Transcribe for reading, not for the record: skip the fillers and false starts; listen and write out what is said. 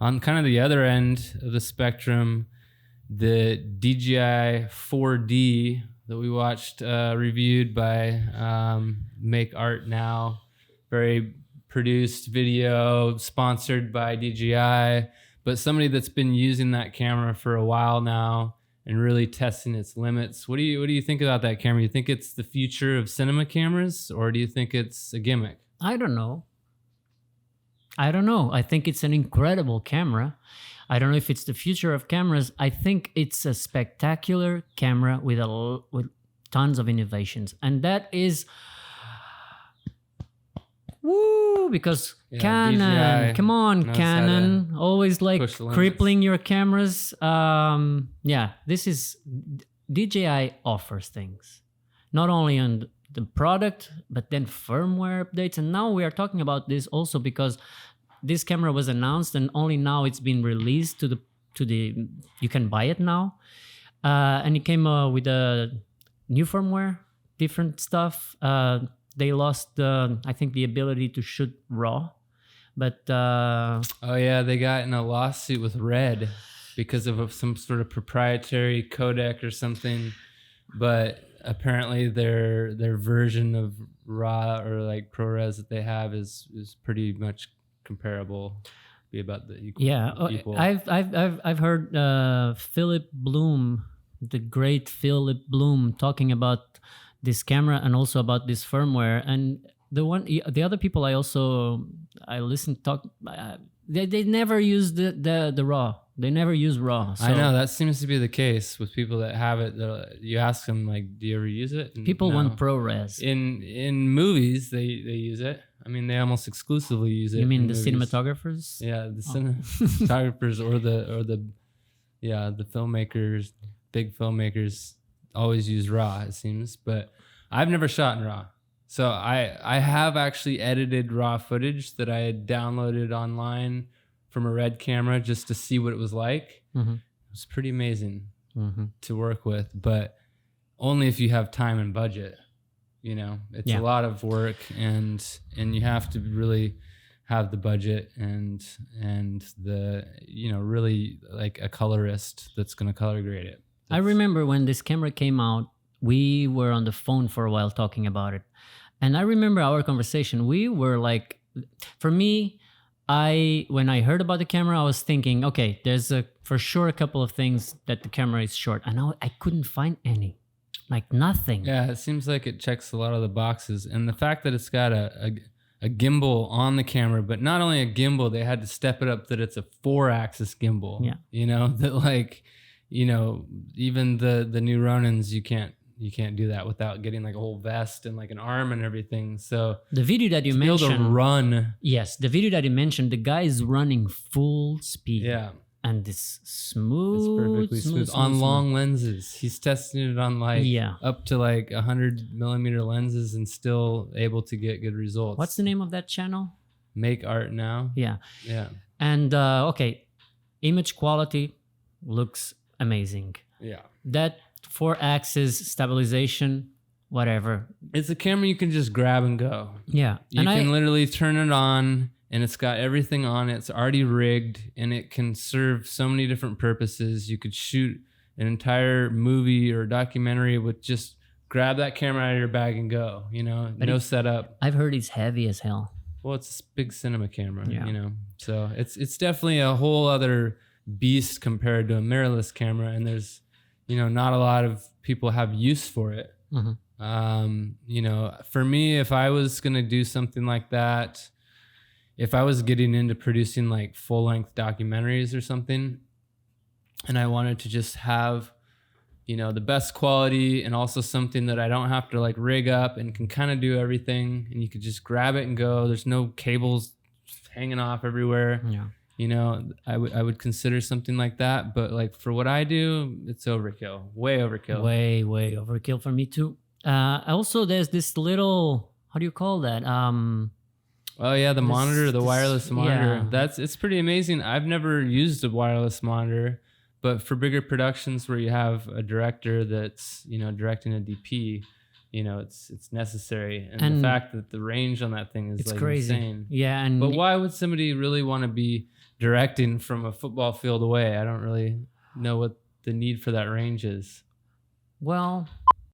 On kind of the other end of the spectrum, the DJI 4D that we watched reviewed by Make Art Now, very produced video sponsored by DJI, but somebody that's been using that camera for a while now and really testing its limits. What do you think about that camera? You think it's the future of cinema cameras, or do you think it's a gimmick? I don't know. I think it's an incredible camera. I don't know if it's the future of cameras. I think it's a spectacular camera with tons of innovations, and that is because Canon, DJI come on, Canon, always like crippling your cameras. This is DJI offers things, not only on the product, but then firmware updates. And now we are talking about this also because this camera was announced and only now it's been released to the you can buy it now. And it came with a new firmware, different stuff. They lost I think the ability to shoot RAW, but oh yeah, they got in a lawsuit with Red because of some sort of proprietary codec or something. But apparently their version of RAW or like ProRes that they have is pretty much comparable. Be about the equal. I've heard Philip Bloom, the great Philip Bloom, talking about this camera and also about this firmware. And the other people I listened talk, they never use the RAW. They never use RAW. So I know that seems to be the case with people that have it. You ask them like, "Do you ever use it?" And people want ProRes. In movies, they use it. I mean, they almost exclusively use it. You mean the movies. cinematographers? Yeah, the cinematographers or the filmmakers, big filmmakers always use RAW, it seems. But I've never shot in RAW. So I have actually edited RAW footage that I had downloaded online from a Red camera just to see what it was like. Mm-hmm. It was pretty amazing to work with, but only if you have time and budget. You know, it's a lot of work, and you have to really have the budget and the, you know, really like a colorist that's going to color grade it. I remember when this camera came out, we were on the phone for a while talking about it. And I remember our conversation. We were like, for me, when I heard about the camera, I was thinking, okay, there's for sure a couple of things that the camera is short. And I couldn't find any, like nothing. Yeah, it seems like it checks a lot of the boxes. And the fact that it's got a gimbal on the camera, but not only a gimbal, they had to step it up that it's a 4-axis gimbal. Yeah. You know, that like, you know, even the new Ronins, you can't do that without getting like a whole vest and like an arm and everything. So the video that you to mentioned, be able to run. Yes, the video that you mentioned, the guy is running full speed. Yeah. And it's smooth. It's perfectly smooth on long lenses. He's testing it on like up to like 100mm lenses and still able to get good results. What's the name of that channel? Make Art Now. Yeah. Yeah. And image quality looks amazing. Yeah. That 4-axis stabilization, whatever. It's a camera you can just grab and go. Yeah. You can literally turn it on and it's got everything on it. It's already rigged and it can serve so many different purposes. You could shoot an entire movie or documentary with just grab that camera out of your bag and go, you know, no setup. I've heard it's heavy as hell. Well, it's a big cinema camera, you know, so it's definitely a whole other beast compared to a mirrorless camera. And there's, you know, not a lot of people have use for it. Mm-hmm. You know, for me, if I was going to do something like that, if I was getting into producing like full-length documentaries or something, and I wanted to just have, you know, the best quality and also something that I don't have to like rig up and can kind of do everything, and you could just grab it and go. There's no cables hanging off everywhere. Yeah. You know, I would consider something like that, but like for what I do, it's overkill, way overkill. Way overkill for me too. Also, there's this little, how do you call that? Oh yeah, the monitor, the wireless monitor. Yeah. It's pretty amazing. I've never used a wireless monitor, but for bigger productions where you have a director that's, you know, directing a DP, you know, it's necessary. And the fact that the range on that thing is it's like crazy. insane. Yeah, but why would somebody really want to be directing from a football field away. I don't really know what the need for that range is. Well,